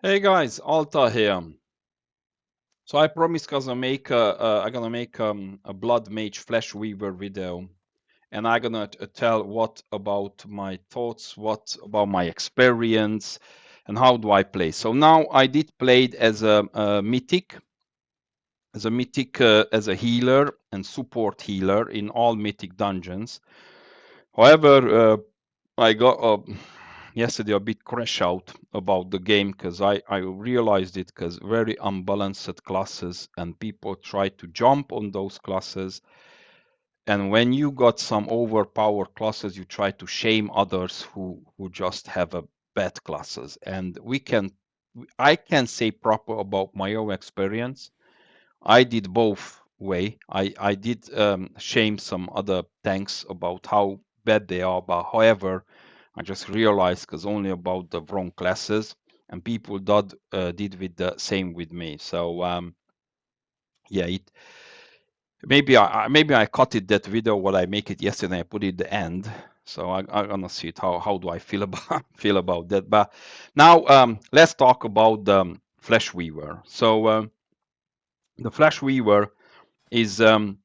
Hey guys, Alta here. So I promised I'm gonna make a Bloodmage Fleshweaver video, and I'm gonna tell what about my thoughts, what about my experience, and how do I play. So now I did play it as a mythic, as a healer and support healer in all mythic dungeons. However, I got yesterday a bit crash out about the game because I realized it because very unbalanced classes and people try to jump on those classes. And when you got some overpowered classes, you try to shame others who just have a bad classes. And I can say proper about my own experience. I did both way. I did shame some other tanks about how bad they are, but however, I just realized because only about the wrong classes, and people did with the same with me. So yeah, it maybe I cut it that video what I make it yesterday. I put it the end. So I'm gonna see it. How do I feel about feel about that? But now let's talk about the Flesh Weaver. So the Flesh Weaver is um,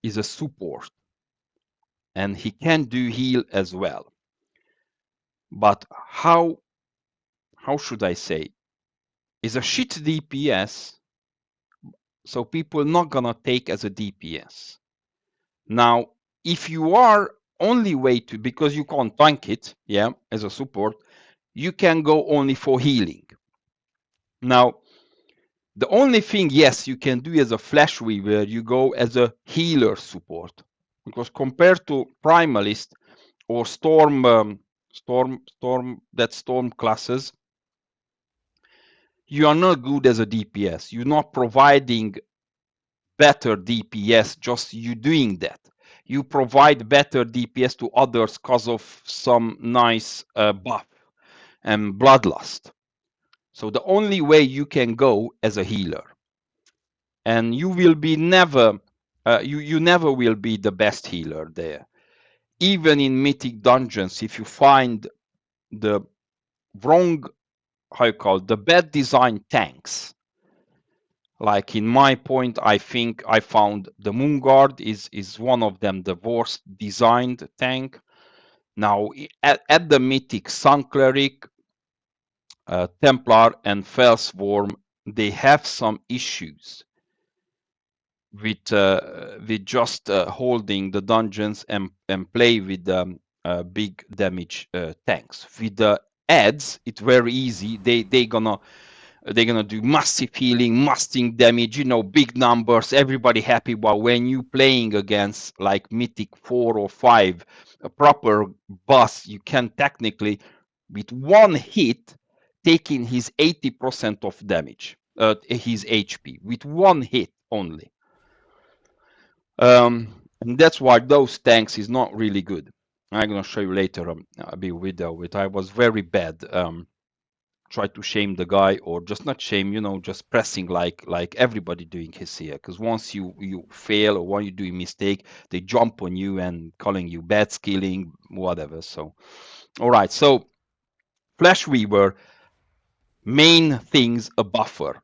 is a support and he can do heal as well. But how should I say? Is a shit DPS, so people not gonna take as a DPS. Now, if you are only way to because you can't tank it, yeah, as a support, you can go only for healing. Now, the only thing, yes, you can do as a Flesh Weaver, you go as a healer support. Because compared to Primalist, or storm classes, you are not good as a DPS. You're not providing better DPS just you doing that. You provide better DPS to others because of some nice buff and bloodlust. So the only way you can go as a healer, and you will be never, you never will be the best healer there. Even in mythic dungeons, if you find the wrong, how you call it, the bad design tanks. Like in my point, I think I found the Moonguard is one of them, the worst designed tank. Now at the mythic Sun Cleric, Templar, and Fellsworm, they have some issues with just holding the dungeons and play with big damage tanks. With the ads, it's very easy. They're gonna do massive healing, massive damage, big numbers, everybody happy. But when you playing against like Mythic 4 or 5, a proper boss, you can technically, with one hit, taking his 80% of damage, his HP, with one hit only. And that's why those tanks is not really good. I'm gonna show you later a bit video. I was very bad. Try to shame the guy, or just not shame, just pressing like everybody doing his here, because once you fail or when you do a mistake, they jump on you and calling you bad skilling, whatever. So all right, so Flesh Weaver, main things, a buffer.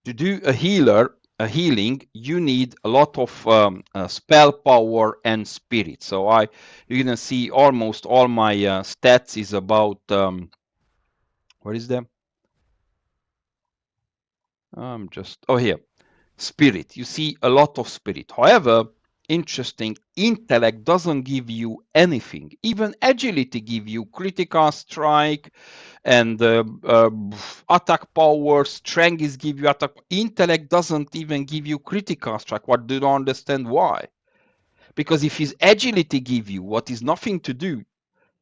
To do a healing, you need a lot of spell power and spirit. So you're gonna see almost all my stats is about what is that? Here, spirit. You see a lot of spirit. However, interesting, intellect doesn't give you anything. Even agility give you critical strike and attack power. Strength is give you attack. Intellect doesn't even give you critical strike. What do you understand why? Because if his agility give you what is nothing to do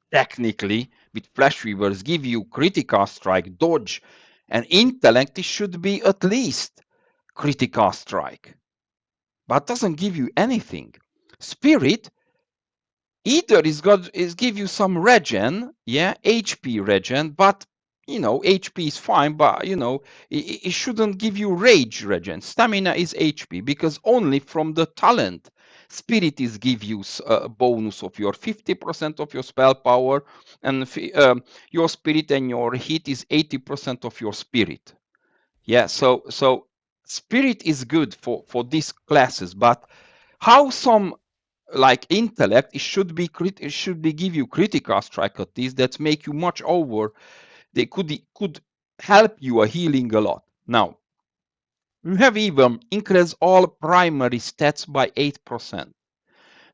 technically with flash weavers, give you critical strike, dodge, and intellect, it should be at least critical strike, but doesn't give you anything. Spirit either is give you some regen, yeah, HP regen, but HP is fine, but it shouldn't give you rage regen. Stamina is HP because only from the talent Spirit is give you a bonus of your 50% of your spell power, and your spirit and your hit is 80% of your spirit. Yeah, so spirit is good for these classes, but how some like intellect, it should be give you critical strike at least that make you much over. They could help you a healing a lot. Now you have even increased all primary stats by 8%.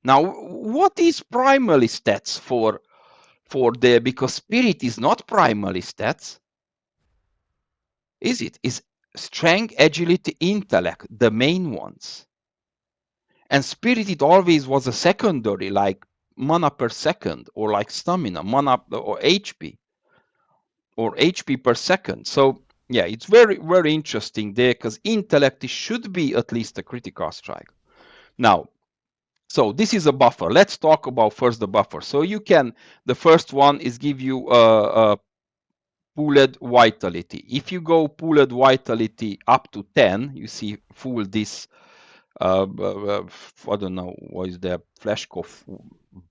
Now what is primary stats for the, because spirit is not primary stats, is it? Is strength, agility, intellect the main ones, and spirit it always was a secondary, like mana per second, or like stamina, mana or HP per second. So yeah, it's very, very interesting there, because intellect should be at least a critical strike. Now, so this is a buffer. Let's talk about first the buffer. So you can, the first one is give you a pooled vitality. If you go pooled vitality up to 10, you see full this I don't know what is the flesh of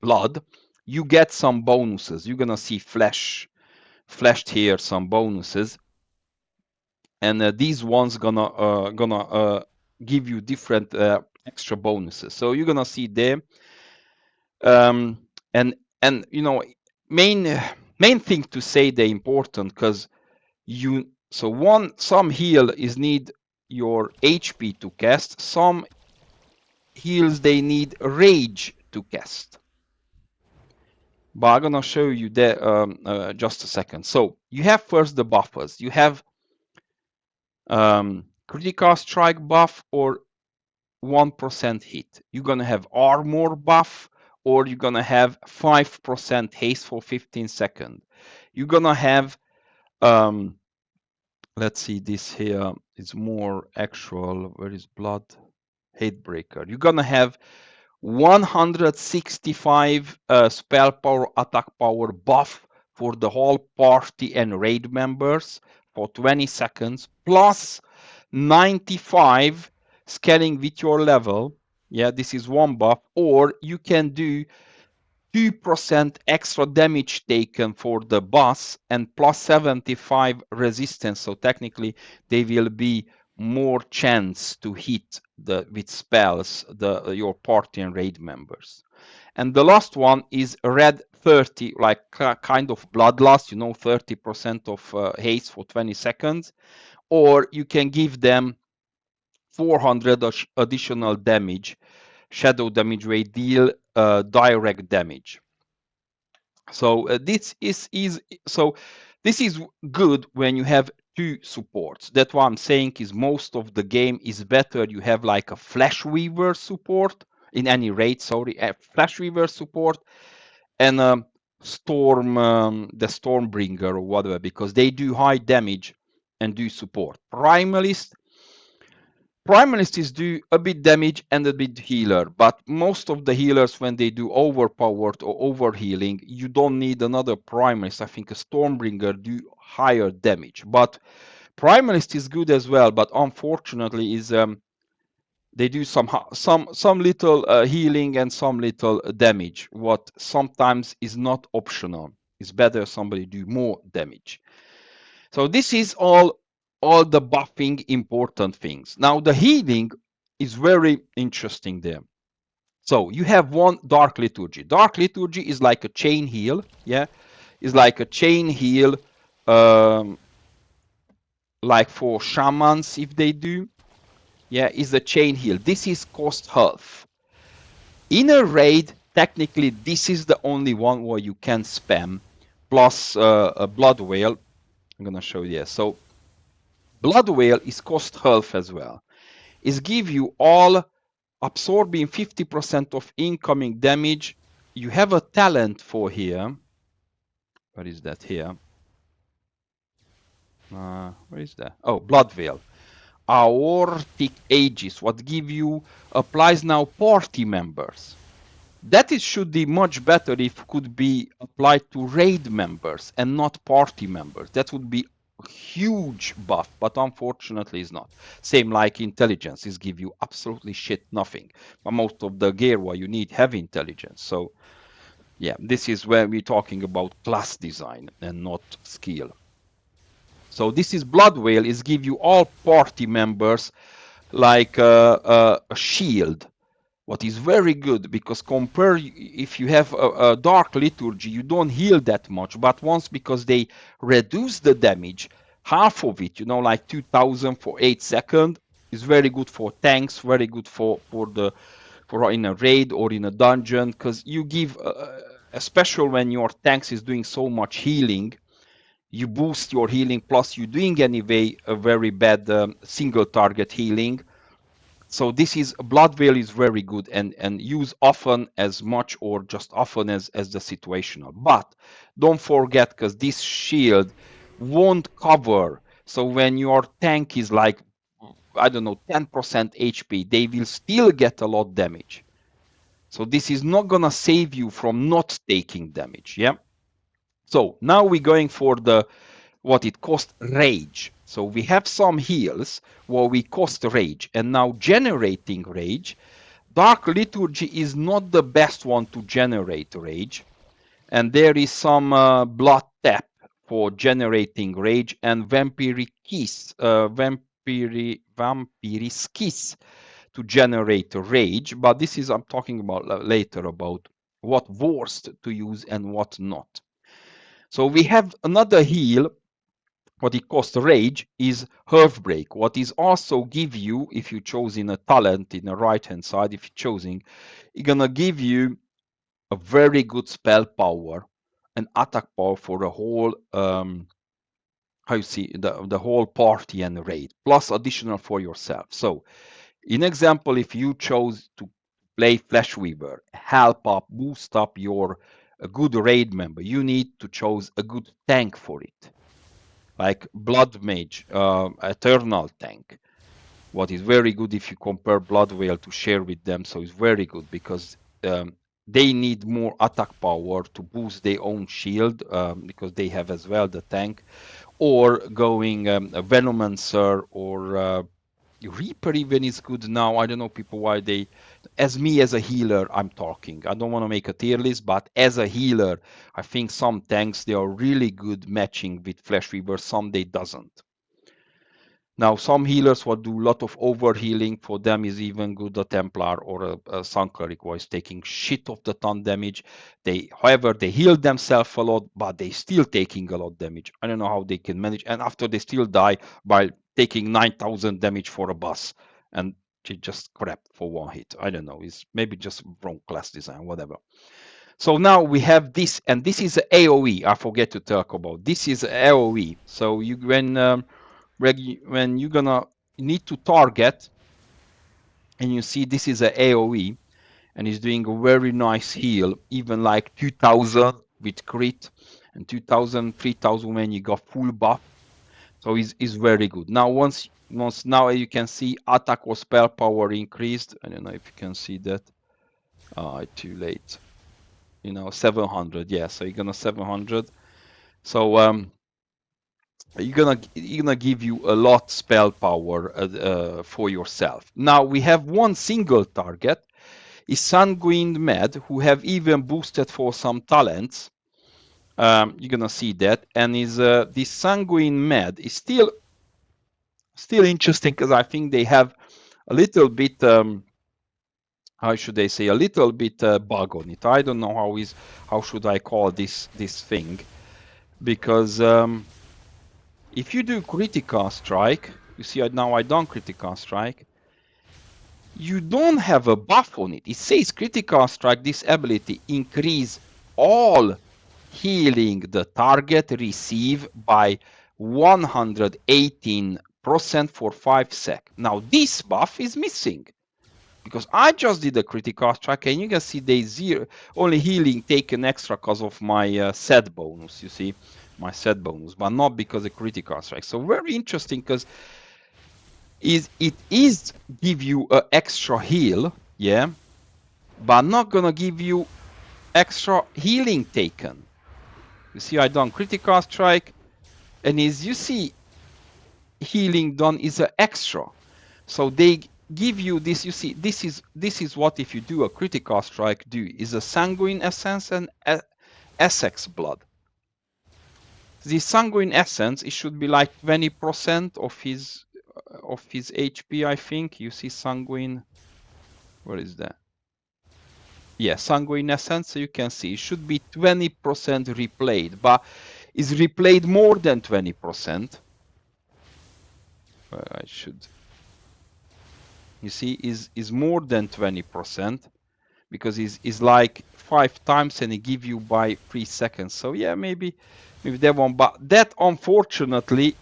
blood, you get some bonuses. You're gonna see fleshed here, some bonuses, and these ones gonna give you different extra bonuses. So you're gonna see there, um, and you know, main thing to say they're important, because you, so some heal is need your HP to cast, some heals they need rage to cast. But I'm gonna show you that just a second. So you have first the buffers. You have critical strike buff or 1% hit. You're gonna have armor buff, or you're gonna have 5% haste for 15 seconds. You're gonna have let's see, this here is more actual. Where is blood? Hatebreaker. You're gonna have 165 spell power, attack power buff for the whole party and raid members for 20 seconds, plus 95 scaling with your level. Yeah, this is one buff. Or you can do 2% extra damage taken for the boss and plus 75 resistance. So technically they will be more chance to hit with spells your party and raid members. And the last one is red 30, like kind of bloodlust, 30% of haste for 20 seconds. Or you can give them 400 additional damage, shadow damage rate, deal direct damage. So this is good when you have two supports. That's what I'm saying, is most of the game is better you have like a Fleshweaver support in any raid, a Fleshweaver support, and the Stormbringer or whatever, because they do high damage and do support. Primalists do a bit damage and a bit healer, but most of the healers, when they do overpowered or overhealing, you don't need another primalist. I think a Stormbringer do higher damage, but primalist is good as well. But unfortunately, is they do some little healing and some little damage. What sometimes is not optional. It's better somebody do more damage. So this is all the buffing important things. Now the healing is very interesting there. So you have one Dark Liturgy. Dark Liturgy is like a chain heal. Yeah, is like a chain heal, like for shamans if they do. Yeah, is a chain heal. This is cost half. In a raid, technically this is the only one where you can spam, plus a Blood Whale. I'm gonna show you. So Blood Whale is cost half as well. Is give you all absorbing 50% of incoming damage. You have a talent for here. What is that here? Where is that? Oh, Blood Veil. Aortic Aegis, what give you, applies now party members. That should be much better if could be applied to raid members and not party members. That would be huge buff, but unfortunately it's not. Same like intelligence, is give you absolutely shit nothing. But most of the gear what you need have intelligence. So yeah, this is where we're talking about class design and not skill. So this is Blood Whale, is give you all party members like a shield, what is very good, because compare if you have a dark liturgy, you don't heal that much, but once, because they reduce the damage, half of it, you know, like 2000 for 8 seconds, is very good for tanks, very good for in a raid or in a dungeon, because you give especially when your tanks is doing so much healing, you boost your healing, plus you're doing anyway a very bad single target healing. So this is Blood Veil is very good, and use often, as much or just often as the situational. But don't forget, because this shield won't cover. So when your tank is like, I don't know, 10% HP, they will still get a lot damage. So this is not gonna save you from not taking damage. Yeah. So now we're going for the what it cost rage. So we have some heals where we cost rage, and now generating rage. Dark Liturgy is not the best one to generate rage, and there is some blood tap for generating rage, and Vampiris Kiss to generate rage. But this is, I'm talking about later, about what worst to use and what not. So we have another heal, what it costs rage, is Hearthbreak, what is also give you, if you chose in a talent in the right hand side, if you're choosing, it's gonna give you a very good spell power and attack power for the whole how you see the whole party and raid, plus additional for yourself. So in example, if you chose to play Fleshweaver, help up, boost up your a good raid member, you need to choose a good tank for it, like Bloodmage, Eternal tank. What is very good if you compare Blood Whale to share with them, so it's very good, because they need more attack power to boost their own shield, because they have as well the tank, or going a Venomancer or Reaper even is good now. I don't know people why they, as me as a healer, I'm talking. I don't want to make a tier list, but as a healer, I think some tanks, they are really good matching with Fleshweaver, some they doesn't. Now, some healers will do a lot of over healing. For them is even good a Templar or a Sun Cleric who is taking shit of the ton damage. However, they heal themselves a lot, but they still taking a lot damage. I don't know how they can manage. And after they still die by taking 9,000 damage for a boss, and they just crap for one hit. I don't know. It's maybe just wrong class design, whatever. So now we have this, and this is AOE. I forget to talk about. This is AOE. So you when you're gonna need to target, and you see this is a AOE, and he's doing a very nice heal, even like 2000 with crit, and 2000, 3000 when you got full buff. So is very good. Now once now you can see attack or spell power increased. I don't know if you can see that. Too late. 700. Yeah, so you're gonna 700. So you're gonna give you a lot spell power for yourself. Now we have one single target, is Sanguine Mend, who have even boosted for some talents. You're gonna see that, and is this Sanguine Mend is still interesting, because I think they have a little bit how should I say, a little bit bug on it. I don't know how should I call this thing, because if you do critical strike, you see now I done critical strike, you don't have a buff on it. It says critical strike, this ability increase all healing the target receive by 118% for 5 seconds. Now this buff is missing, because I just did a critical strike, and you can see they only healing taken extra because of my set bonus, you see, my set bonus, but not because of critical strike. So very interesting, because it is give you an extra heal, yeah, but not gonna give you extra healing taken. You see, I done critical strike, And as you see, healing done is an extra. So they give you this. You see, this is what if you do a critical strike do is a sanguine essence and Essex blood. The sanguine essence, it should be like 20% of his HP, I think. You see sanguine, where is that? Yeah, sanguine essence, so you can see it should be 20% replayed, but is replayed more than 20%. I should, you see, is more than 20% because is like 5 times and it give you by 3 seconds. So yeah, maybe that one, but that unfortunately,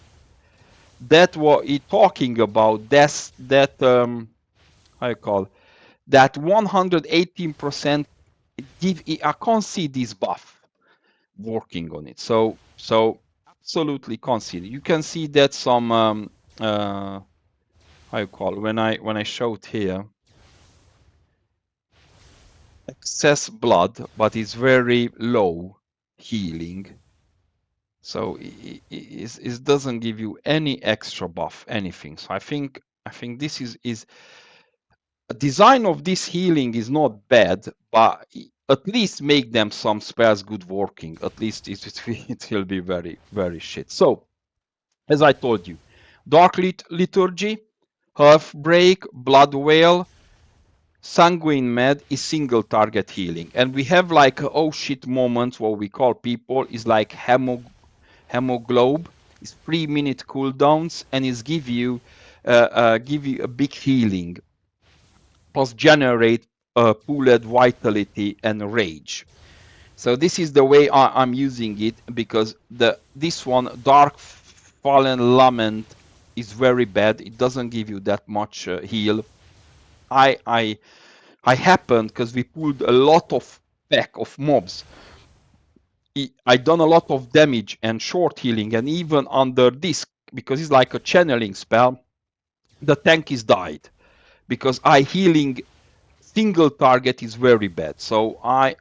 that what he talking about, that's that how you call that 118% give. I can't see this buff working on it. So absolutely can't see it. You can see that some how you call when I showed here excess blood, but it's very low healing. So it doesn't give you any extra buff, anything. So I think this is design of this healing is not bad, but at least make them some spells good working. At least it will be very, very shit. So, as I told you, Dark Liturgy, Half Break, Blood Whale, Sanguine Mend is single target healing. And we have like oh shit moments, what we call people, is like Hemoglobe. It's 3-minute cooldowns and is give you a big healing plus generate pooled vitality and rage. So this is the way I'm using it because this one Dark Fallen Lament is very bad. It doesn't give you that much heal. I happened because we pulled a lot of pack of mobs. I done a lot of damage and short healing, and even under this because it's like a channeling spell, the tank is died because I healing single target is very bad. So I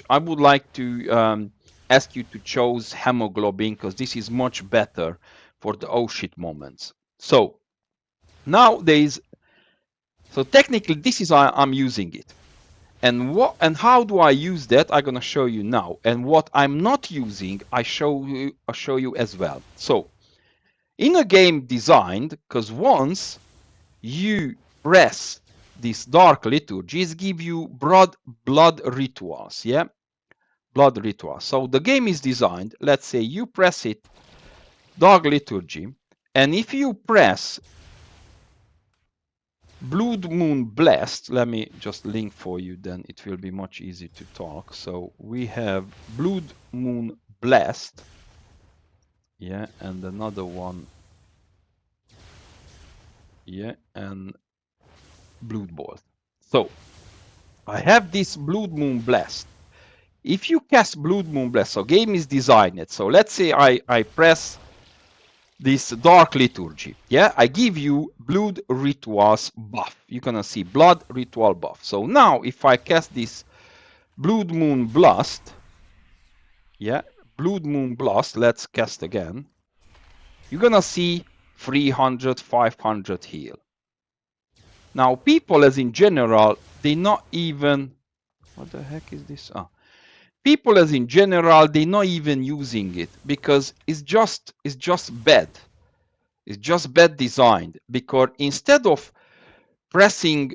would like to ask you to choose hemoglobin because this is much better for the oh shit moments. So nowadays, so technically this is how I'm using it. And what and how do I use that? I'm gonna show you now. And what I'm not using, I'll show you as well. So in a game designed, because once you press these dark liturgies give you blood rituals, yeah, blood rituals. So the game is designed, let's say you press it, dark liturgy, and if you press Blood Moon Blessed, let me just link for you, then it will be much easier to talk. So we have Blood Moon Blessed, yeah, and another one, yeah, and Blood Bolt. So I have this Blood Moon Blessed. If you cast Blood Moon Blessed, so game is designed. So let's say I press this Dark Liturgy. Yeah, I give you Blood Rituals buff. You're gonna see Blood Ritual buff. So now if I cast this Blood Moon Blast, yeah, Blood Moon Blast, let's cast again. You're gonna see 300, 500 heal. Now people as in general, they not even, what the heck is this? People as in general, they're not even using it because it's just bad. It's just bad designed because instead of pressing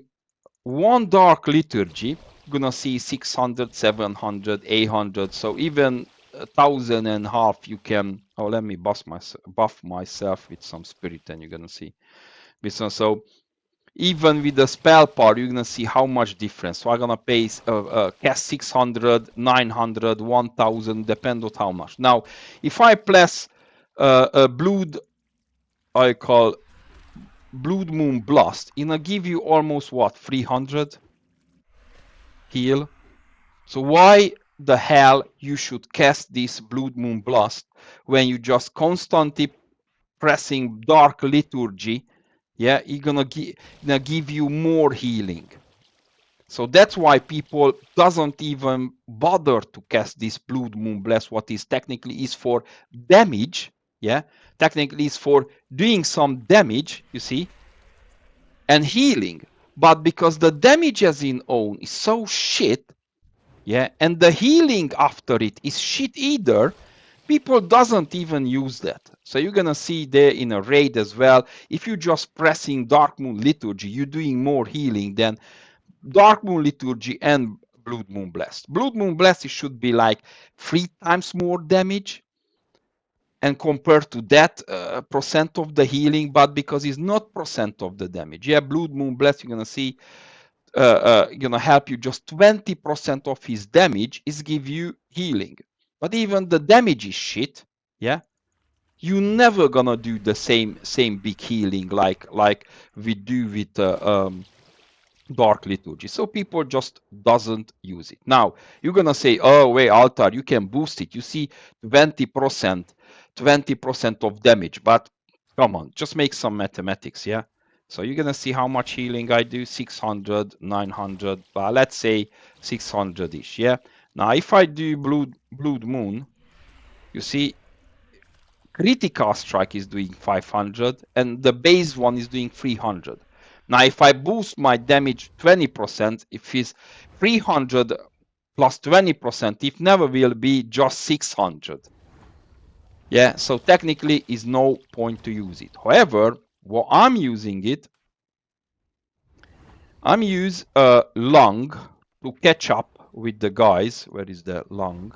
one dark liturgy, you're gonna see 600, 700, 800, so even 1,500 you can. Oh, let me buff myself with some spirit, and you're gonna see this one. So even with the spell part, you're gonna see how much difference. So I'm gonna pay cast 600, 900, 1,000, depend on how much. Now, if I press a blood, I call Blood Moon Blast, it'll give you almost what 300 heal. So why the hell you should cast this Blood Moon Blast when you just constantly pressing Dark Liturgy? Yeah, it's gonna give you more healing. So that's why people doesn't even bother to cast this Blood Moon Blast, what is technically is for damage. Yeah, technically it's for doing some damage, you see, and healing. But because the damage as in own is so shit, yeah, and the healing after it is shit either, people doesn't even use that. So you're gonna see there in a raid as well, if you're just pressing Dark Moon Liturgy, you're doing more healing than Dark Moon Liturgy and Blood Moon Blast. Blood Moon Blast, it should be like 3 times more damage, and compared to that percent of the healing, but because it's not percent of the damage. Yeah, Blood Moon Blast, you're gonna see, gonna help you just 20% of his damage is give you healing. But even the damage is shit. Yeah, you never gonna do the same big healing like we do with Dark Liturgy. So people just doesn't use it. Now you're gonna say, oh wait, Altar, you can boost it. You see 20% of damage, but come on, just make some mathematics, yeah. So you're gonna see how much healing I do, 600, 900, but let's say 600-ish, yeah. Now if I do Blood Moon, you see critical strike is doing 500 and the base one is doing 300. Now if I boost my damage 20%, if it's 300 plus 20%, it never will be just 600. Yeah, so technically is no point to use it. However, what I'm using it, I'm use lung to catch up with the guys. Where is the lung?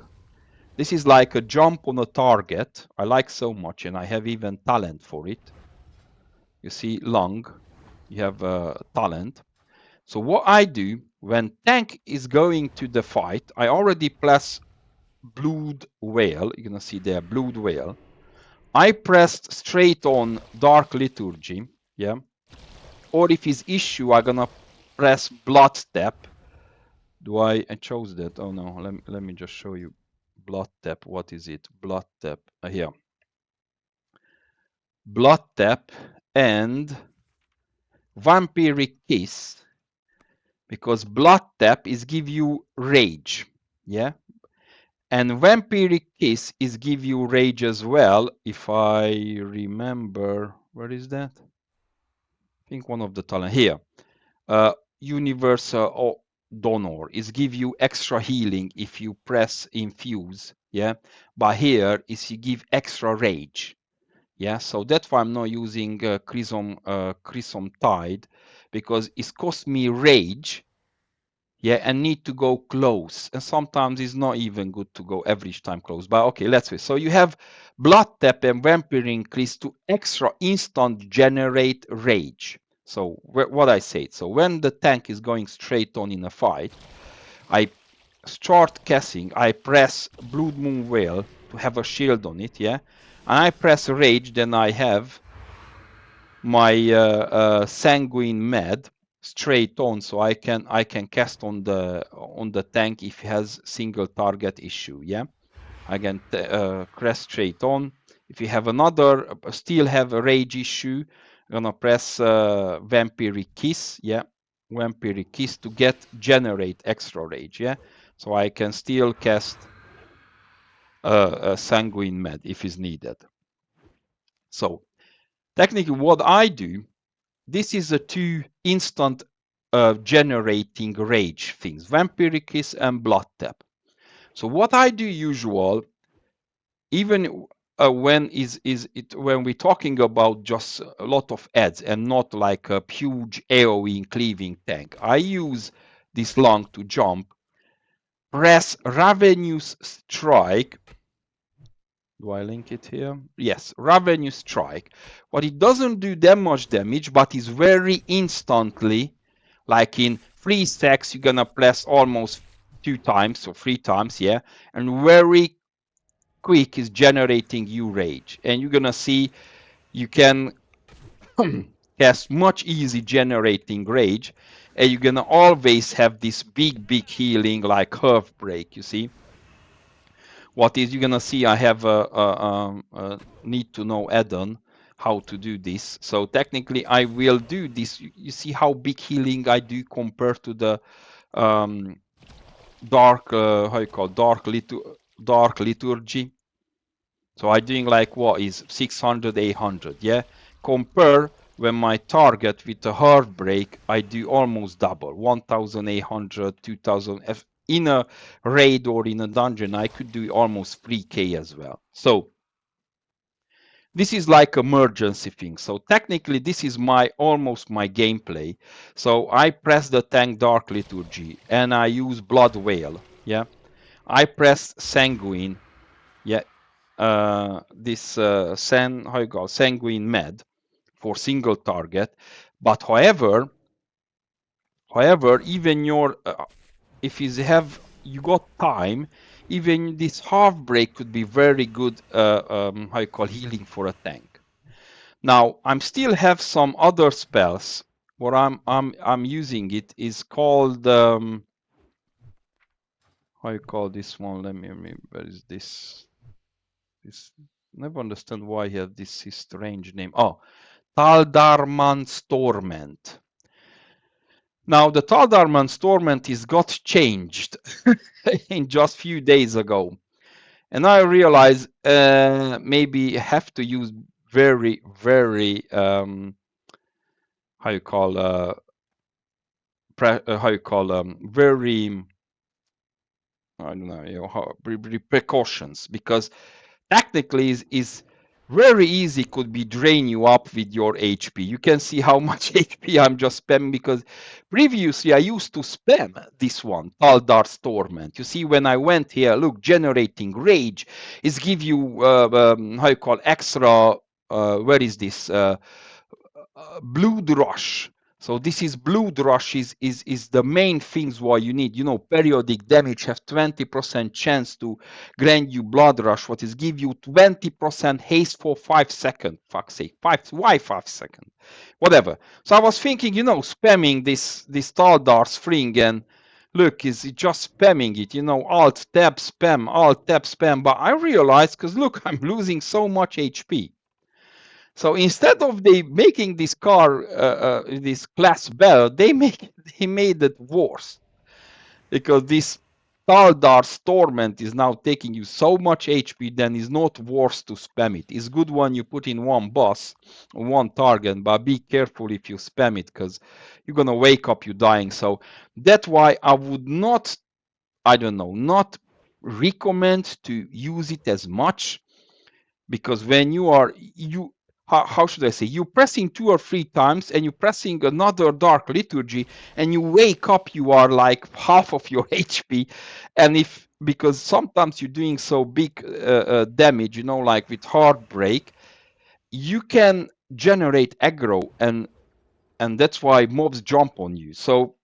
This is like a jump on a target. I like so much, and I have even talent for it. You see, lung, you have talent. So what I do when tank is going to the fight, I already press Blood Whale. You're gonna see there, Blood Whale. I pressed straight on Dark Liturgy, yeah. Or if it's issue, I'm gonna press Blood Tap. Do I chose that? Oh no, let me just show you. Blood Tap, what is it? Blood Tap, here. Blood Tap and Vampiric Kiss, because Blood Tap is give you rage, yeah, and Vampiric Kiss is give you rage as well. If I remember, where is that? I think one of the talent here. Universal Donor is give you extra healing if you press infuse, yeah, but here is you give extra rage. Yeah, so that's why I'm not using Chrism Tide, because it's cost me rage, yeah, and need to go close. And sometimes it's not even good to go every time close. But okay, let's see. So you have Blood Tap and Vampire Increase to extra instant generate rage. So what I said, so when the tank is going straight on in a fight, I start casting, I press Blood Moon Whale to have a shield on it, yeah, and I press Rage, then I have my Sanguine Mend straight on, so I can cast on the tank if it has single target issue, yeah. I can press straight on. If you have another, still have a rage issue, I'm gonna press Vampiric Kiss, yeah, Vampiric Kiss to generate extra rage, yeah. So I can still cast a Sanguine Med if is needed. So technically what I do, this is a 2 instant generating rage things, Vampiric Kiss and Blood Tap. So what I do usual, even when we're talking about just a lot of ads and not like a huge AoE cleaving tank, I use this lung to jump, press Ravenous Strike. Do I link it here? Yes, Ravenous Strike. But it doesn't do that much damage, but it's very instantly, like in 3 stacks, you're gonna press almost 2 times or 3 times, yeah, and very quick is generating you rage. And you're gonna see you can cast much easy generating rage, and you're gonna always have this big healing like Curve Break, you see. What is you're gonna see, I have a need to know add-on how to do this. So technically I will do this. You see how big healing I do compared to the dark how you call dark liturgy. So I'm doing like what is 600, 800, yeah? Compare when my target with a heartbreak, I do almost double, 1,800, 2,000. In a raid or in a dungeon, I could do almost 3k as well. So this is like emergency thing. So technically, this is almost my gameplay. So I press the tank Dark Liturgy and I use Blood Whale, yeah? I press Sanguine, yeah, this how you call Sanguine Mend for single target. But however, even your if you got time, even this half break could be very good. How you call healing for a tank. Now I'm still have some other spells. What I'm using it is called how you call this one? Let me remember. Where is this? This never understand why he have this strange name. Oh, Taldarman's Torment. Now the Taldarman's Torment is got changed in just few days ago, and I realize maybe have to use very how you call how you call very I don't know, precautions, because technically is very easy could be drain you up with your HP. You can see how much HP I'm just spamming, because previously I used to spam this one, Taldar's Torment. You see, when I went here, look, generating rage is give you how you call extra where is this blood rush. So this is blood rush is the main things why you need. You know, periodic damage have 20% chance to grant you blood rush. What is give you 20% haste for 5 seconds. Fuck's sake, why 5 seconds? Whatever. So I was thinking, you know, spamming this Taldar's thing, and look, is it just spamming it? You know, alt tab spam, alt tab spam. But I realized, because look, I'm losing so much HP. So instead of they making this car, this class better, they made it worse, because this Taldar's Torment is now taking you so much HP, then it's not worth to spam it. It's good when you put in one boss, one target, but be careful if you spam it, because you're gonna wake up you dying. So that's why I would not, I don't know, not recommend to use it as much, because when you how should I say, you pressing 2 or 3 times and you pressing another Dark Liturgy and you wake up, you are like half of your HP. And if, because sometimes you're doing so big damage, you know, like with Heartbreak, you can generate aggro, and that's why mobs jump on you. So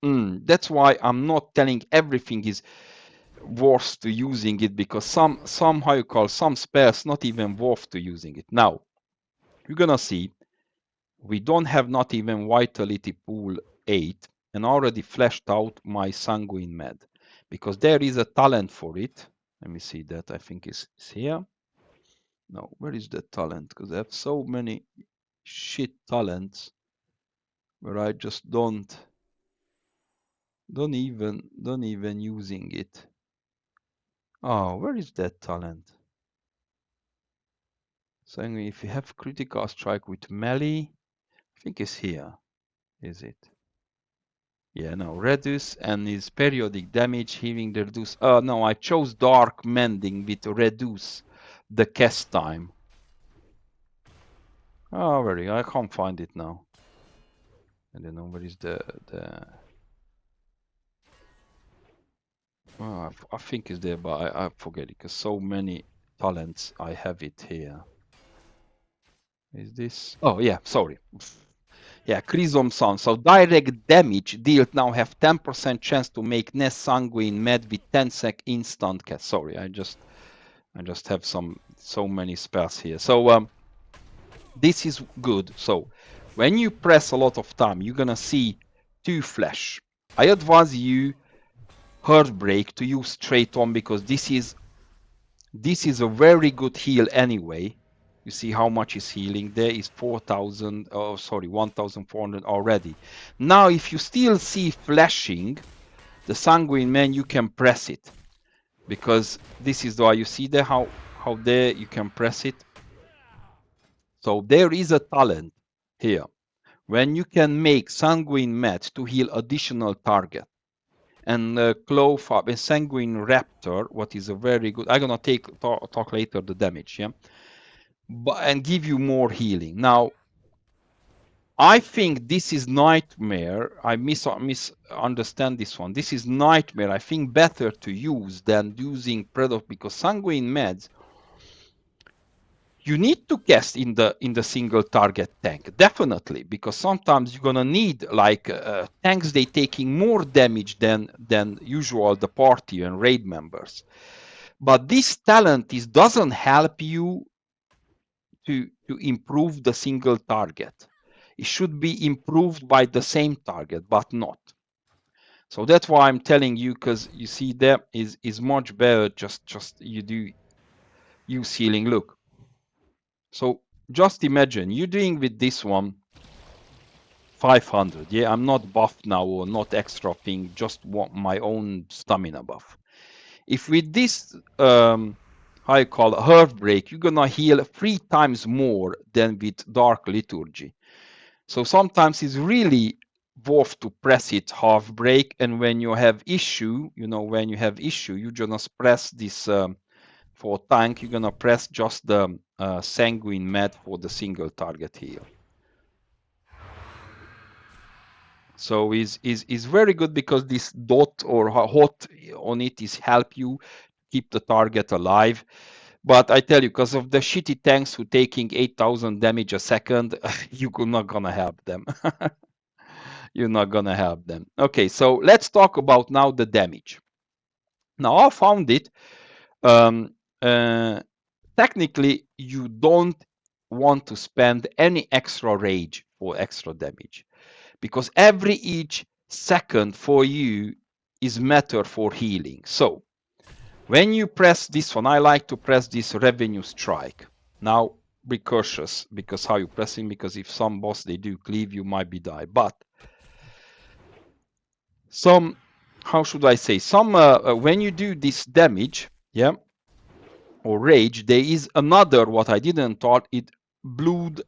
that's why I'm not telling everything is worth to using it, because some how you call some spells not even worth to using it. Now you're gonna see we don't have not even Vitality Pool 8, and already fleshed out my Sanguine Mend, because there is a talent for it. Let me see that. I think it's here. No, where is the talent? Because I have so many shit talents where I just don't even using it. Oh, where is that talent? So if you have critical strike with melee, I think it's here. Is it? Yeah, no, reduce and is periodic damage, healing the reduce. Oh no, I chose dark mending with reduce the cast time. Oh, very. I can't find it now. I don't know where is the. Oh, I think it's there, but I forget it, because so many talents I have it here. Is this? Oh yeah, sorry. Yeah, Chrisom Sun. So direct damage dealt now have 10% chance to make Nest Sanguine Mend with 10 sec instant cast. Sorry, I just have so many spells here. So this is good. So when you press a lot of time, you're gonna see 2 flash. I advise you Heartbreak to use straight on, because this is a very good heal anyway. You see how much is healing. There is 4,000, oh sorry, 1,400 already. Now if you still see flashing, the Sanguine Mend, you can press it, because this is why you see there how how there you can press it. So there is a talent here when you can make Sanguine Mend to heal additional target. And Claw Fab and Sanguine Raptor, what is a very good. I'm gonna talk later the damage, yeah, but and give you more healing. Now, I think this is Nightmare. I misunderstand this one. This is Nightmare. I think better to use than using Predator because Sanguine Meds you need to cast in the single target tank, definitely, because sometimes you're gonna need like tanks they taking more damage than usual the party and raid members. But this talent doesn't help you to improve the single target. It should be improved by the same target, but not. So that's why I'm telling you, because you see that is much better. Just you do use healing. Look. So just imagine you're doing with this one 500. Yeah, I'm not buffed now or not extra thing, just want my own stamina buff. If with this, how you call it, Herb Break, you're gonna heal 3 times more than with Dark Liturgy. So sometimes it's really worth to press it half break, and when you have issue, you just press this for tank, you're gonna press just the Sanguine Mend for the single target heal. So is very good because this dot or hot on it is help you keep the target alive. But I tell you, because of the shitty tanks who taking 8,000 damage a second, you're not gonna help them. You're not gonna help them. Okay, so let's talk about now the damage. Now I found it. Um, Technically, you don't want to spend any extra rage for extra damage because each second for you is matter for healing. So when you press this one, I like to press this revenue strike. Now be cautious because how you pressing, because if some boss they do cleave, you might be die. But some, how should I say, some when you do this damage, yeah, or rage, there is another what I didn't thought it blood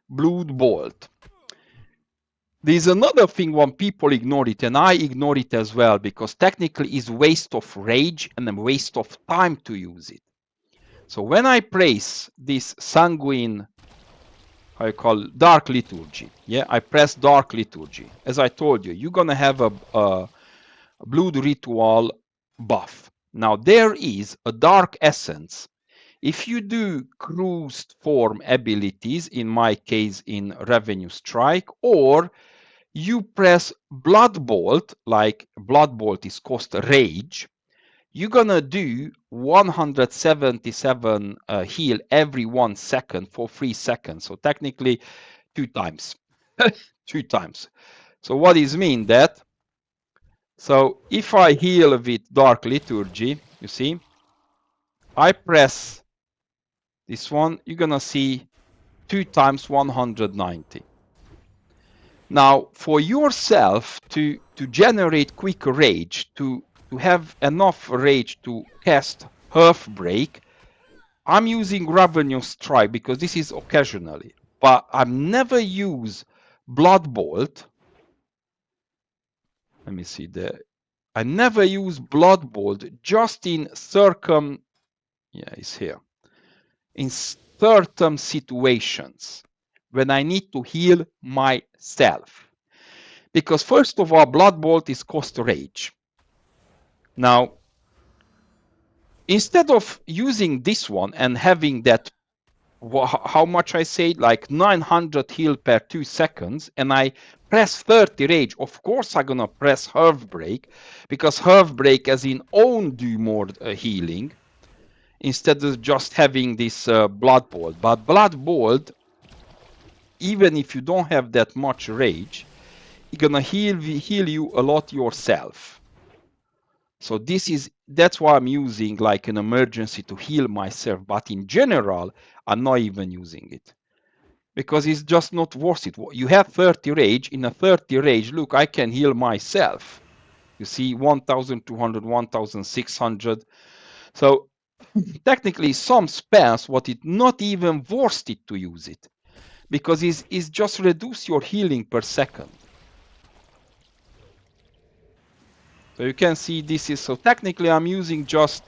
bolt. There's another thing when people ignore it, and I ignore it as well, because technically it's waste of rage and a waste of time to use it. So when I press this Sanguine, I call Dark Liturgy, yeah, I press Dark Liturgy. As I told you, you're gonna have a Blood Ritual buff. Now there is a Dark Essence. If you do cruised form abilities, in my case in Revenue Strike, or you press Blood Bolt, like Blood Bolt is cost rage, you're gonna do 177 heal every 1 second for 3 seconds. So technically 2 times. 2 times. So what does mean that? So if I heal with Dark Liturgy, you see, I press this one, you're gonna see 2 times 190. Now, for yourself to generate quick rage, to have enough rage to cast Half Break, I'm using Revenue Strike because this is occasionally, but I never use Blood Bolt. Let me see there. I never use Blood Bolt just in it's here. In certain situations when I need to heal myself. Because first of all, Blood Bolt is cost rage. Now, instead of using this one and having that, how much I say, like 900 heal per 2 seconds, and I press 30 rage, of course I'm gonna press Half Break, because Half Break as in own do more healing, instead of just having this Blood Bolt. But Blood Bolt, even if you don't have that much rage, it's gonna heal you a lot yourself. So that's why I'm using like an emergency to heal myself. But in general, I'm not even using it because it's just not worth it. You have 30 rage. In a 30 rage, look, I can heal myself. You see, 1,200, 1,600. So technically some spells what it not even worth it to use it, because it's just reduce your healing per second. So you can see this is, so technically I'm using just,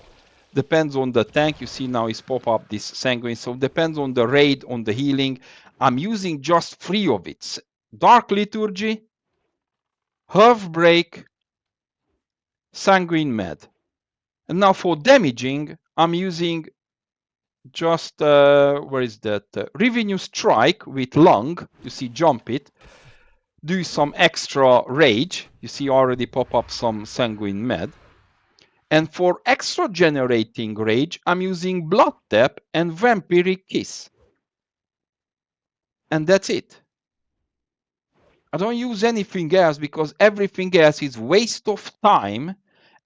depends on the tank. You see now it's pop up this sanguine, so depends on the raid, on the healing. I'm using just 3 of it: Dark Liturgy, Half Break, Sanguine Mend. And now for damaging, I'm using just, where is that? Revenue Strike with Lung. You see, jump it. Do some extra rage. You see already pop up some Sanguine Mend. And for extra generating rage, I'm using Blood Tap and Vampiric Kiss. And that's it. I don't use anything else because everything else is waste of time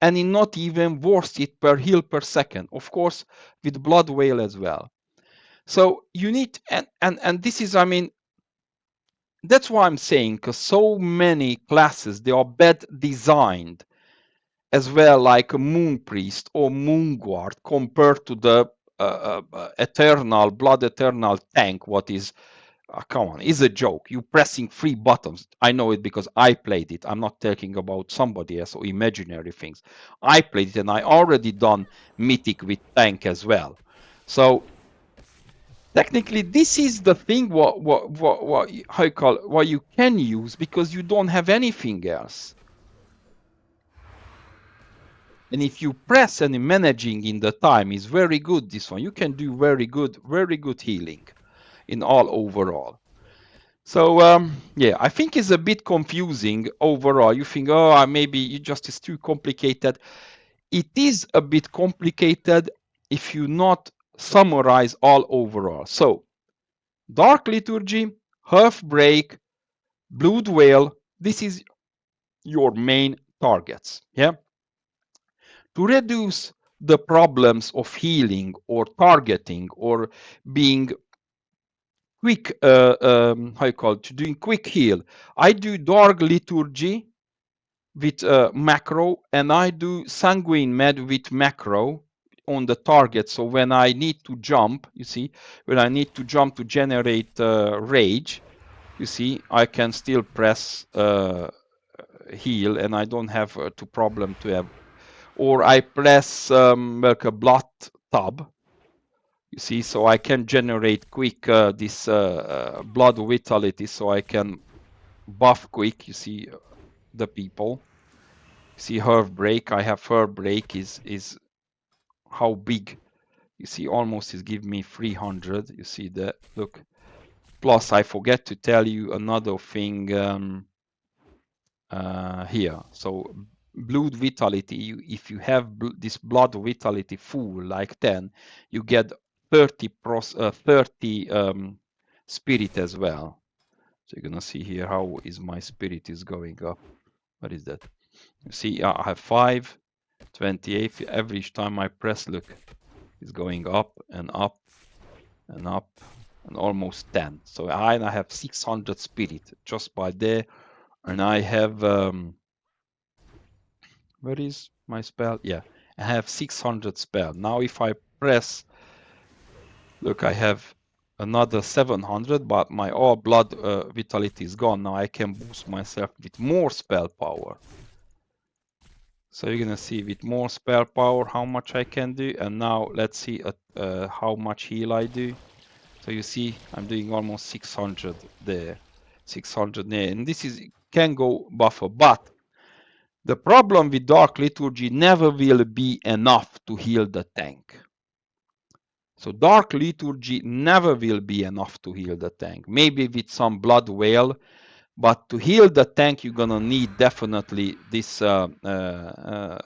and is not even worth it per heal per second. Of course, with Blood Whale as well. So you need, and this is, I mean, that's why I'm saying, because so many classes, they are bad designed as well, like a Moon Priest or Moon Guard, compared to the Eternal, Blood Eternal tank, what is, come on, it's a joke. You pressing 3 buttons. I know it because I played it. I'm not talking about somebody else or imaginary things. I played it and I already done Mythic with tank as well. So technically, this is the thing what how you call it, what you can use because you don't have anything else. And if you press any managing in the time is very good. This one you can do very good healing in all overall. So yeah, I think it's a bit confusing overall. You think, oh, maybe it just is too complicated. It is a bit complicated if you not summarize all overall. So Dark Liturgy, Half Break, Blood Whale, this is your main targets. Yeah. To reduce the problems of healing or targeting or being quick, how you call it, doing quick heal. I do Dark Liturgy with macro, and I do Sanguine Mend with macro on the target. So when I need to jump, you see, when I need to jump to generate rage, you see, I can still press heal, and I don't have to problem to have. Or I press like a blood tab, you see, so I can generate quick this blood vitality, so I can buff quick. You see, the people. See Herb Break. I have Herb Break is how big. You see, almost is give me 300. You see that? Look. Plus, I forget to tell you another thing here. So, blood vitality. If you have this blood vitality full like 10, you get 30 spirit as well. So you're gonna see here how is my spirit is going up. What is that? You see, I have 5, 28. Every time I press, look, it's going up and up and up and almost 10. So I have 600 spirit just by there, and I have where is my spell? Yeah, I have 600 spell. Now if I press, look, I have another 700, but my all blood vitality is gone. Now I can boost myself with more spell power. So you're gonna see with more spell power how much I can do, and now let's see how much heal I do. So you see I'm doing almost 600 there, 600 there, and this is can go buffer, but the problem with Dark Liturgy never will be enough to heal the tank. So Dark Liturgy never will be enough to heal the tank. Maybe with some Blood Whale, but to heal the tank, you're gonna need definitely this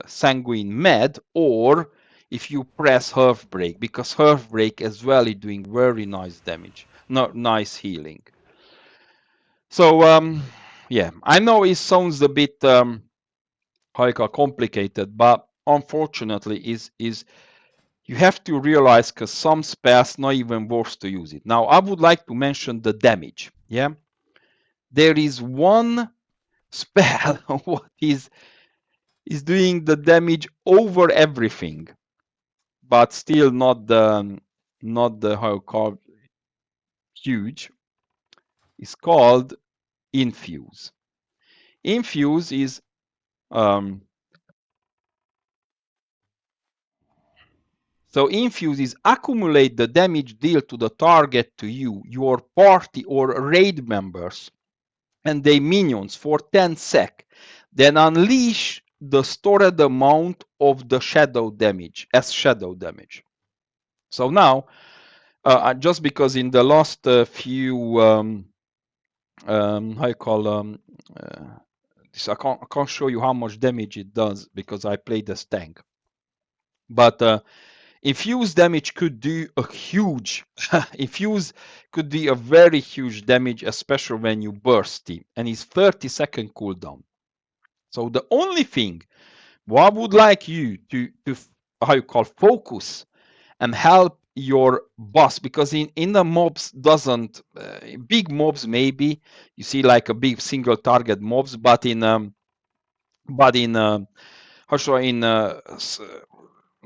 Sanguine Mend, or if you press Half Break, because Half Break as well is doing very nice damage, not nice healing. So yeah, I know it sounds a bit complicated, but unfortunately, is you have to realize because some spells not even worth to use it. Now, I would like to mention the damage. Yeah, there is one spell what is doing the damage over everything. but still not the how you call huge. It's called infuse. Infuse is um, so infuse is accumulate the damage dealt to the target to you, your party or raid members, and their minions for 10 sec. Then unleash the stored amount of the shadow damage as shadow damage. So now, just because in the last few how you call this, I can't show you how much damage it does because I played as tank. But infuse damage could do a huge infuse could be a very huge damage, especially when you burst him, and it's 30-second cooldown. So the only thing what I would like you to how you call focus and help your boss, because in the mobs doesn't big mobs maybe you see like a big single target mobs, but in how should I, in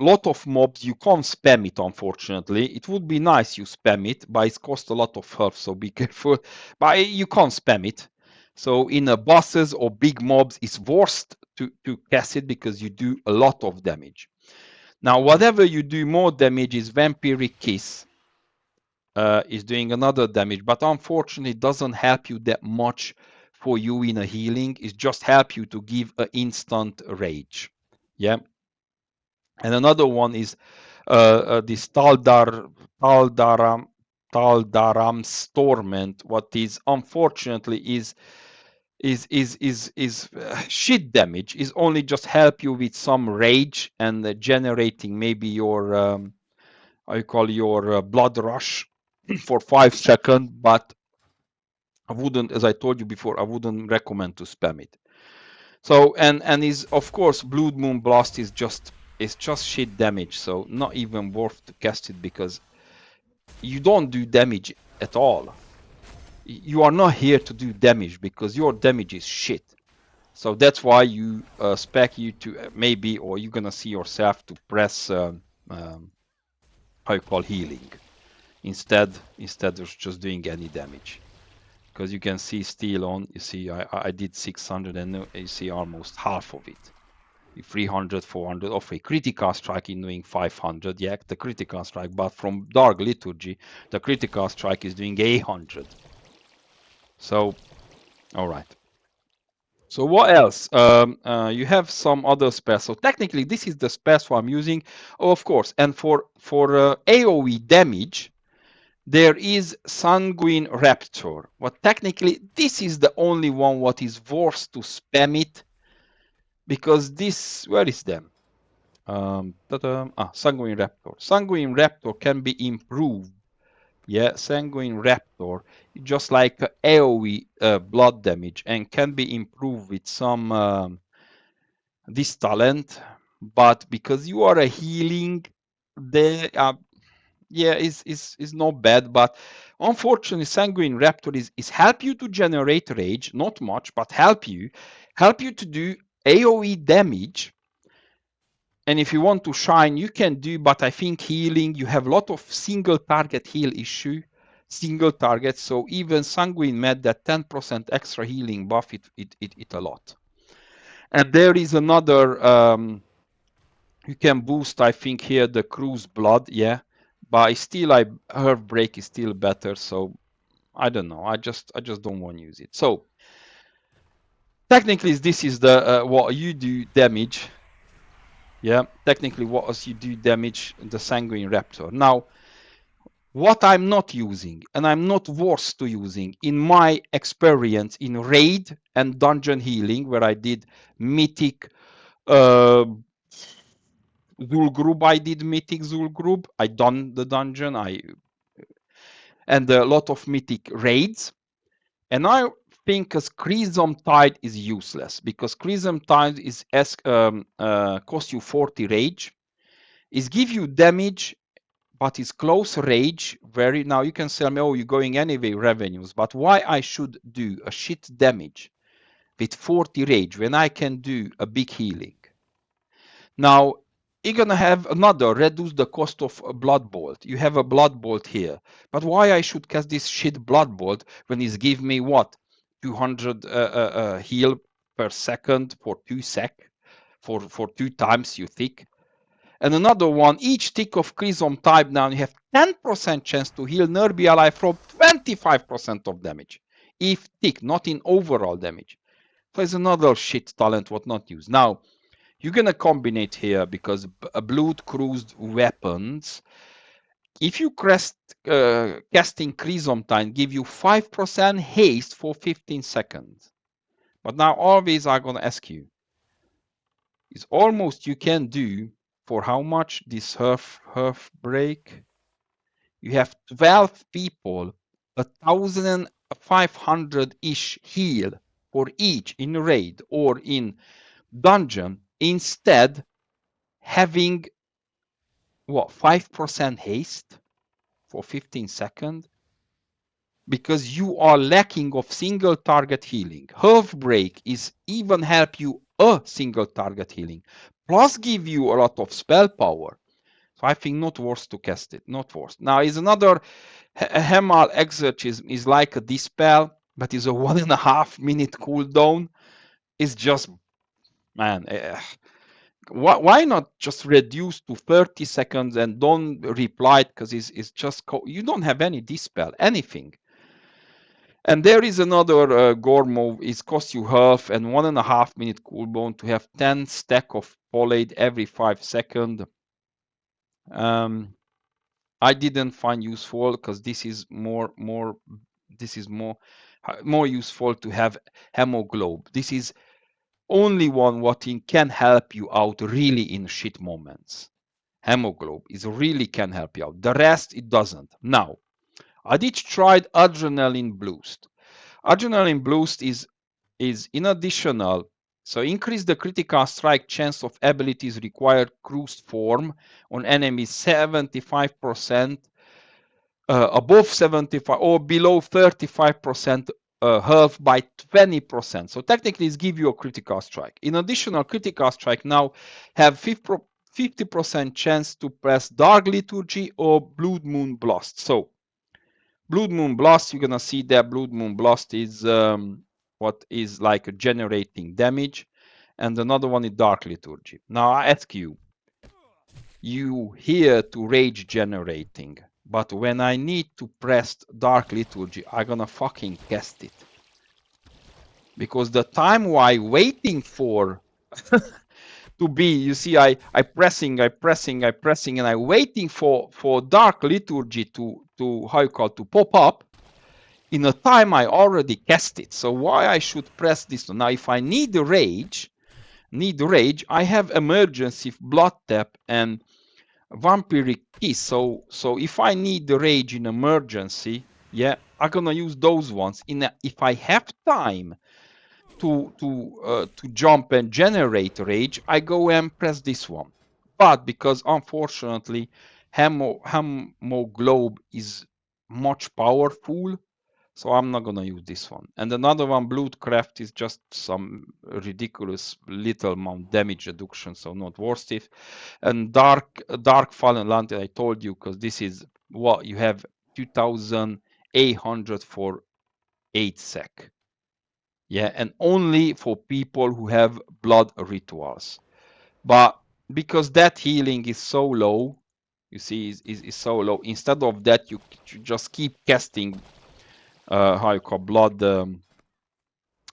lot of mobs you can't spam it. Unfortunately, it would be nice you spam it, but it costs a lot of health, so be careful. But you can't spam it. So in bosses or big mobs it's worst to cast it because you do a lot of damage. Now whatever you do more damage is vampiric kiss, is doing another damage, but unfortunately it doesn't help you that much for you in a healing. It just help you to give an instant rage. Yeah. And another one is this Taldaram's torment. What is unfortunately is shit damage. Is only just help you with some rage and generating maybe your I call your blood rush for 5 seconds, but I wouldn't, as I told you before, I wouldn't recommend to spam it. So and is of course Blood Moon Blast is just shit damage, so not even worth to cast it because you don't do damage at all. You are not here to do damage because your damage is shit. So that's why you spec you to maybe, or you're gonna see yourself to press how you call healing instead of just doing any damage. Because you can see still on, you see I did 600 and you see almost half of it. 300, 400 of a critical strike in doing 500. Yeah, the critical strike, but from Dark Liturgy, the critical strike is doing 800. So, all right. So what else? You have some other spells. So technically, this is the spells I'm using. Oh, of course, and for AOE damage, there is Sanguine Raptor. But technically, this is the only one what is worth to spam it, because this, where is them? Sanguine Raptor. Sanguine Raptor can be improved. Yeah, Sanguine Raptor, just like AoE blood damage, and can be improved with some this talent. But because you are a healing, they yeah, is not bad. But unfortunately, Sanguine Raptor is help you to generate rage, not much, but help you to do AoE damage. And if you want to shine, you can do, but I think healing, you have a lot of single target heal issue, single target. So even Sanguine Mend, that 10% extra healing buff, it a lot. And there is another, you can boost, I think here, the Cruise Blood, yeah. But still, Herb Break is still better. So I don't know. I just don't want to use it. So technically, this is the what you do damage. Yeah, technically what you do damage the Sanguine Raptor. Now, what I'm not using, and I'm not worth to using, in my experience in raid and dungeon healing, where I did mythic Zulgrub, I did mythic Zulgrub, I done the dungeon, and a lot of mythic raids, and I think as Crimson Tide is useless because Crimson Tide is cost you 40 rage, is give you damage, but it's close rage. Very now you can say, oh, you're going anyway revenues, but why I should do a shit damage with 40 rage when I can do a big healing? Now, you're gonna have another reduce the cost of a blood bolt. You have a blood bolt here, but why I should cast this shit blood bolt when it's give me what 200 heal per second for 2 sec for 2 times you thick. And another one, each tick of Chrism type now you have 10% chance to heal nearby ally from 25% of damage. If tick, not in overall damage. So it's another shit talent what not use. Now you're gonna combine it here because blood cruised weapons. If you casting Chrism time give you 5% haste for 15 seconds. But now always I'm gonna ask you, is almost you can do for how much this half break? You have 12 people, 1,500-ish heal for each in raid or in dungeon, instead having what 5% haste for 15 seconds because you are lacking of single target healing. Half break is even help you a single target healing, plus give you a lot of spell power. So I think not worth to cast it, not worth. Now is another Hemal Exorcism is like a dispel, but is a 1.5 minute cooldown. It's just man. Why not just reduce to 30 seconds and don't reply it because it's just you don't have any dispel anything. And there is another gore move. It costs you half and 1.5 minute cooldown to have 10 stack of Polade every 5 seconds. I didn't find useful because this is more useful to have Hemoglobe. This is only one what can help you out really in shit moments. Hemoglobe is really can help you out. The rest it doesn't. Now, I did tried Adrenaline Boost. Adrenaline Boost is in additional, so increase the critical strike chance of abilities required cruised form on enemies 75%, above 75 or below 35% health by 20%. So technically it's give you a critical strike. In additional critical strike now have 50% chance to press Dark Liturgy or Blood Moon Blast. So Blood Moon Blast, you're gonna see that Blood Moon Blast is what is like generating damage, and another one is Dark Liturgy. Now I ask you, you here to rage generating, but when I need to press Dark Liturgy, I'm gonna fucking cast it. Because the time while waiting for to be, you see, I pressing, and I waiting for Dark Liturgy to how you call to pop up. In a time I already cast it. So why I should press this one? Now if I need rage, I have emergency blood tap and vampiric kiss. So if I need the rage in emergency, yeah, I'm gonna use those ones. If I have time to jump and generate rage, I go and press this one. But because unfortunately Hemoglobe is much powerful, so I'm not gonna use this one. And another one, Bloodcraft, is just some ridiculous little amount damage reduction, so not worth it. And Dark Fallen Lantern, I told you, because this is what you have 2,800 for 8 sec. Yeah, and only for people who have blood rituals. But because that healing is so low, you see, is so low. Instead of that, you just keep casting how you call blood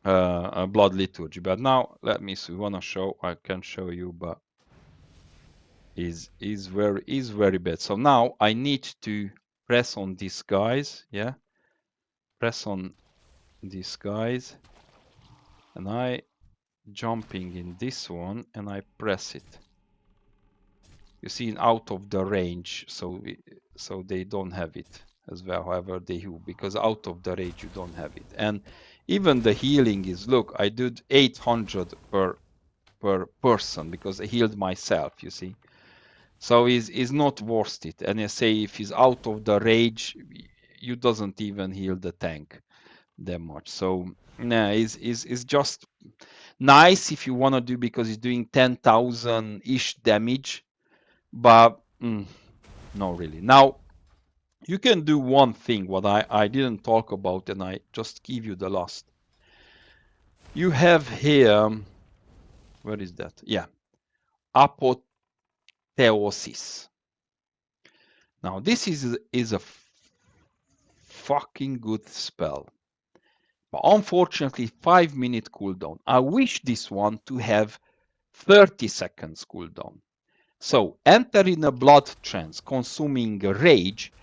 blood liturgy. But now let me see. Wanna show? I can show you, but is very bad. So now I need to press on these guys. Yeah, press on these guys, and I jumping in this one, and I press it. You see, out of the range, so they don't have it as well. However, they do, because out of the range you don't have it. And even the healing is, look, I did 800 per person because I healed myself, you see. So is not worth it. And I say if he's out of the rage, you doesn't even heal the tank that much. So nah, is just nice if you want to do because he's doing 10,000 ish damage. but no, really. Now, you can do one thing, what I didn't talk about, and I just give you the last. You have here, where is that? Yeah, apotheosis. Now, this is a fucking good spell. But unfortunately, 5-minute cooldown. I wish this one to have 30 seconds cooldown. So, enter in a blood trance, consuming rage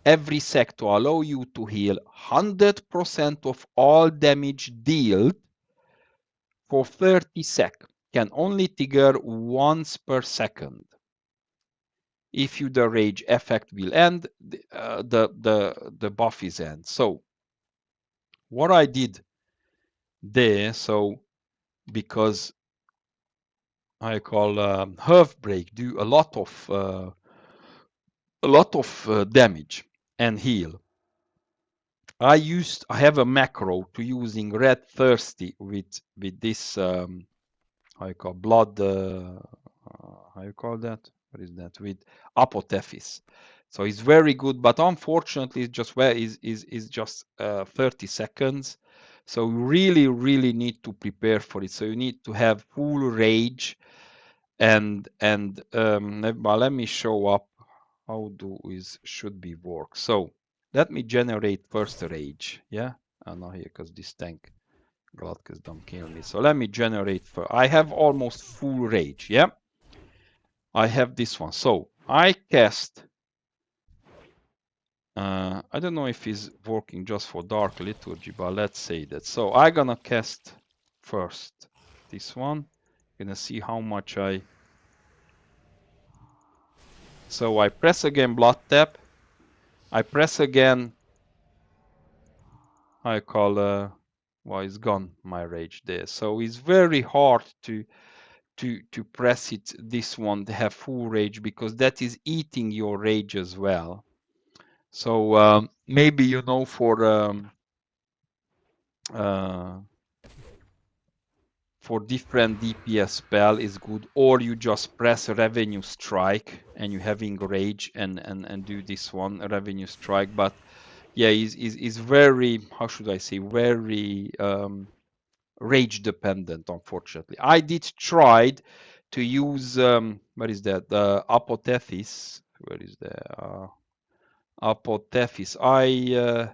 every sec to allow you to heal 100% of all damage dealt for 30 sec. Can only trigger once per second. If you the rage effect will end, the buff is end. So what I did there, so because I call Herb Break do a lot of damage and heal. I have a macro to using Red Thirsty with this how you call blood how you call that? What is that? With apotheosis. So it's very good, but unfortunately, it's just where is just 30 seconds. So you really need to prepare for it. So you need to have full rage, and but let me show up how do is should be work. So let me generate first rage. Yeah, not here because this tank Gladkes don't kill me. So let me generate for I have almost full rage. Yeah, I have this one. So I cast. I don't know if it's working just for Dark Liturgy, but let's say that. So I'm gonna cast first this one. Gonna see how much I. So I press again blood tap. I press again. I call well, it's gone my rage there. So it's very hard to press it this one to have full rage because that is eating your rage as well. So maybe for different DPS spell is good, or you just press revenue strike and you having rage and do this one revenue strike. But yeah, is very, how should I say, very rage dependent, unfortunately. I did tried to use what is that, the apotheosis. Where is the apotheosis? I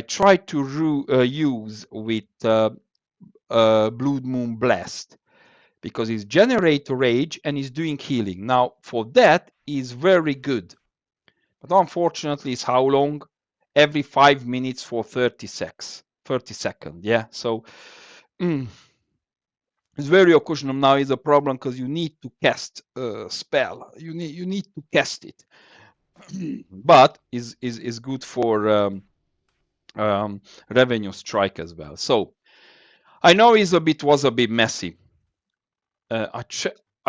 tried to use with Blood Moon Blast because it's generate rage and is doing healing. Now for that is very good, but unfortunately it's how long? Every 5 minutes for 30 seconds. 30 seconds, yeah. So it's very occasional now is a problem because you need to cast a spell. You need to cast it, but is good for revenue strike as well. So I know was a bit messy. I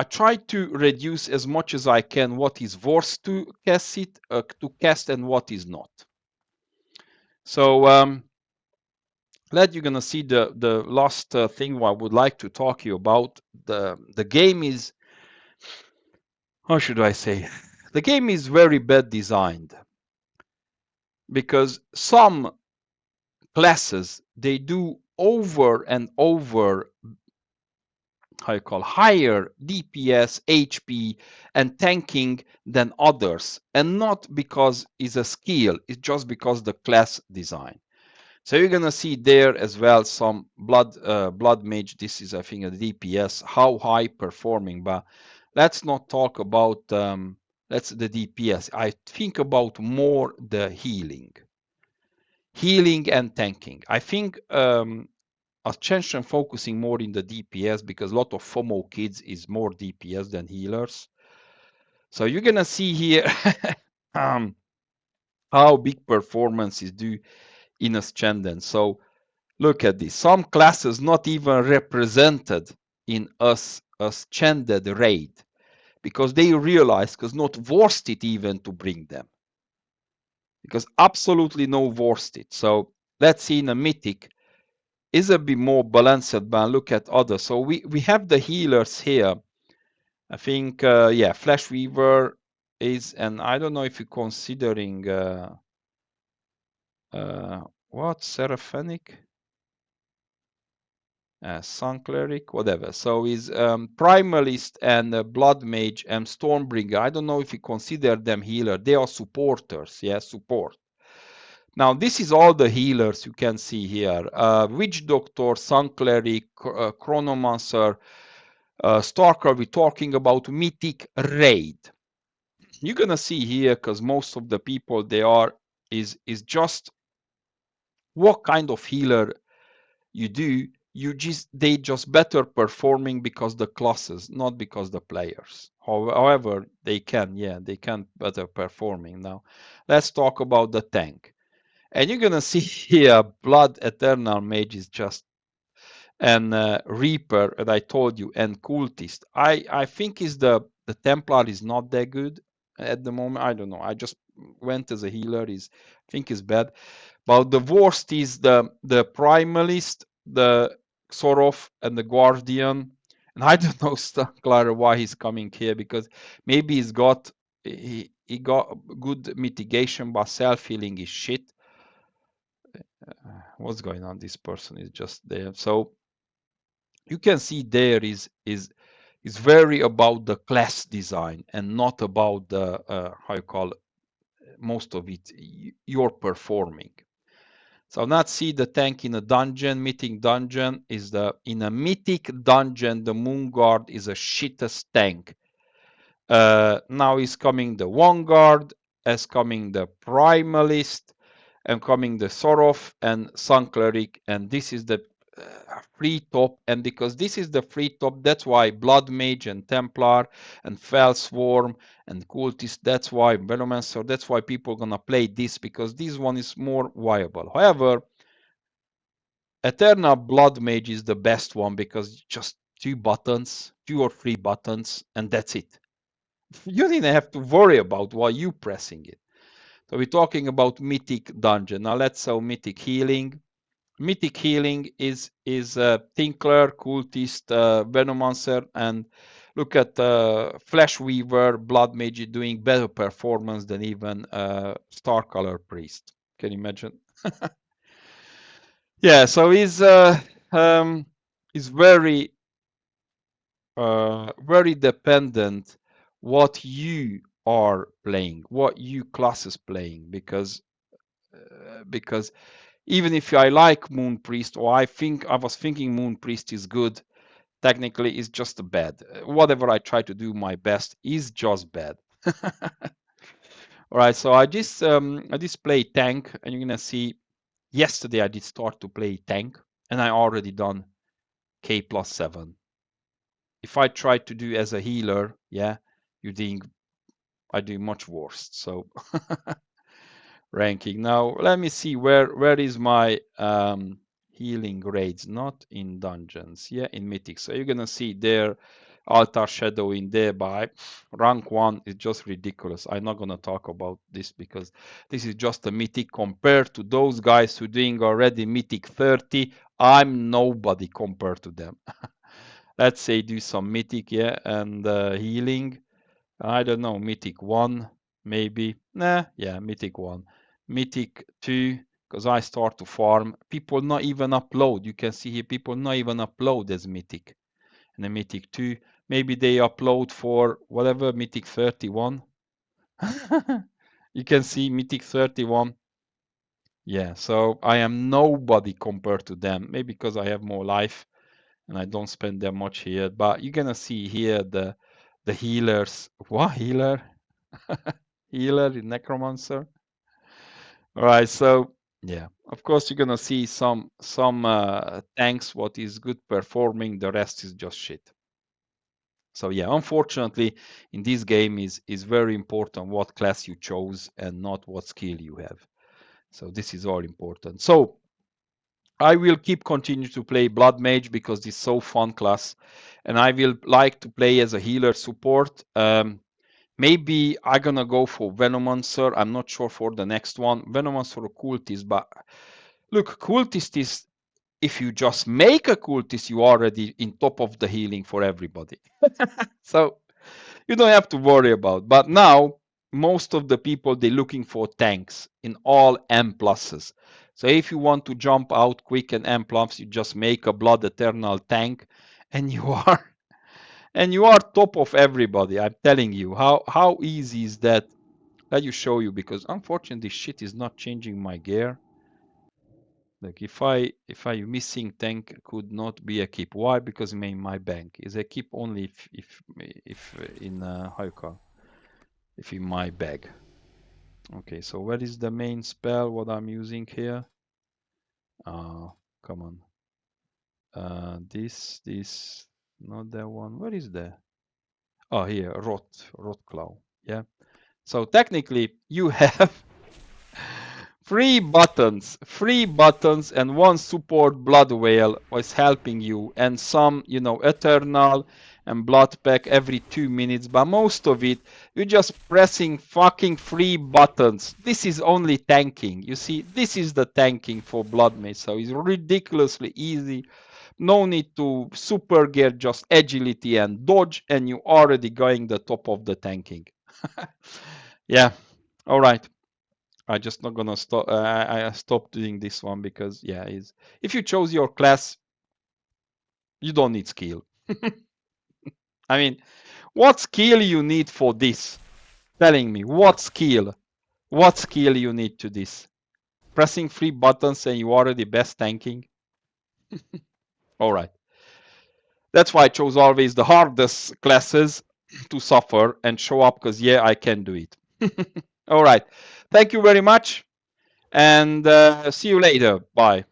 try to reduce as much as I can what is worth to cast and what is not. So you're gonna see the last thing I would like to talk to you about. The game is, how should I say, the game is very bad designed because some classes they do over and over, how you call, higher DPS, HP, and tanking than others, and not because it's a skill, it's just because the class design. So you're gonna see there as well some blood mage. This is, I think, a DPS, how high performing, but let's not talk about that's the DPS. I think about more the healing and tanking. I think attention focusing more in the DPS because a lot of FOMO kids is more DPS than healers. So you're gonna see here how big performance is due in Ascendant. So look at this. Some classes not even represented in Ascended raid because they realize because not worth it even to bring them. Because absolutely no worth it. So let's see in a mythic is a bit more balanced, but look at others. So we have the healers here I think, yeah, Fleshweaver is, and I don't know if you're considering what Seraphanic, Sun Cleric, whatever. So is Primalist and Blood Mage and Stormbringer. I don't know if you consider them healer. They are supporters. Yeah, support. Now this is all the healers you can see here. Witch Doctor, Sun Cleric, Chronomancer, Stalker. We're talking about Mythic Raid. You're gonna see here, because most of the people they are is just what kind of healer you do. You just they just better performing because the classes, not because the players. However, they can better performing. Now let's talk about the tank. And you're gonna see here Blood Eternal Mage is just, and Reaper, and I told you, and Cultist. I think is the Templar is not that good at the moment. I don't know. I just went as a healer. Is I think is bad. But the worst is the Primalist, the Sorov, and the Guardian. And I don't know, Clara, why he's coming here, because maybe he got good mitigation, but self healing is shit. What's going on? This person is just there. So you can see there is very about the class design and not about the how you call it, most of it you're performing. So now see the tank in a dungeon, mythic dungeon is the in a mythic dungeon the moon guard is a shittest tank. Now is coming the one guard, as coming the primalist, and coming the Sorov and Sun Cleric, and this is the free top. And because this is the free top, that's why Blood Mage and Templar and Fell Swarm and Cultist, that's why Venomancer, that's why people are gonna play this, because this one is more viable. However, Eternal Blood Mage is the best one because just 2 buttons, 2 or 3 buttons, and that's it. You didn't have to worry about why you pressing it. So we're talking about Mythic Dungeon. Now let's say Mythic Healing. Mythic Healing is Tinkler, Cultist, Venomancer, and look at Fleshweaver, Blood Mage doing better performance than even Star Color Priest. Can you imagine? Yeah, so he's very dependent what you are playing, what you class is playing, because even if I like Moon Priest, or I was thinking Moon Priest is good, technically it's just bad. Whatever I try to do my best is just bad. All right, so I just play tank, and you're gonna see. Yesterday I did start to play tank, and I already done K+7. If I try to do as a healer, yeah, you think I do much worse. So ranking. Now let me see where is my healing grades. Not in dungeons, yeah, in mythic. So you're gonna see there altar shadow in there by rank 1 is just ridiculous. I'm not gonna talk about this because this is just a mythic compared to those guys who doing already mythic 30. I'm nobody compared to them. Let's say do some mythic, yeah, and healing. I don't know, mythic 1 maybe. Nah, yeah, mythic 1. Mythic 2, because I start to farm. People not even upload. You can see here people not even upload as mythic. And a mythic 2, maybe they upload for whatever, mythic 31. You can see mythic 31. Yeah, so I am nobody compared to them. Maybe because I have more life and I don't spend that much here. But you're gonna see here the healers. What healer? Healer in Necromancer. All right, so yeah, of course you're gonna see some tanks what is good performing. The rest is just shit. So yeah, unfortunately, in this game is very important what class you chose and not what skill you have. So this is all important. So I will keep continue to play Blood Mage because it's so fun class, and I will like to play as a healer support. Maybe I'm gonna go for Venomancer. I'm not sure for the next one. Venomancer or Cultist, but look, Cultist is if you just make a Cultist, you already in top of the healing for everybody. So You don't have to worry about. But now, most of the people, they're looking for tanks in all M pluses. So if you want to jump out quick and M plus, you just make a Blood Eternal tank, and you are top of everybody. I'm telling you, how easy is that? Let you show you, because unfortunately shit is not changing my gear. Like if I missing tank could not be a keep. Why? Because in my bank is a keep only if in how you call, if in my bag. Okay, so what is the main spell what I'm using here? Come on. This not that one. Where is that? Oh, here, rot claw. Yeah. So technically you have three buttons, and one support blood whale was helping you, and some, eternal and blood pack every 2 minutes. But most of it, you're just pressing fucking three buttons. This is only tanking. You see, this is the tanking for Bloodmage. So it's ridiculously easy. No need to super gear, just agility and dodge, and you already going the top of the tanking. Yeah. All right. I just not gonna stop. I stopped doing this one because yeah, is if you chose your class, you don't need skill. I mean, what skill you need for this? Telling me what skill? What skill you need to this? Pressing three buttons and you already best tanking. All right. That's why I chose always the hardest classes to suffer and show up, because yeah, I can do it. All right. Thank you very much, and see you later. Bye.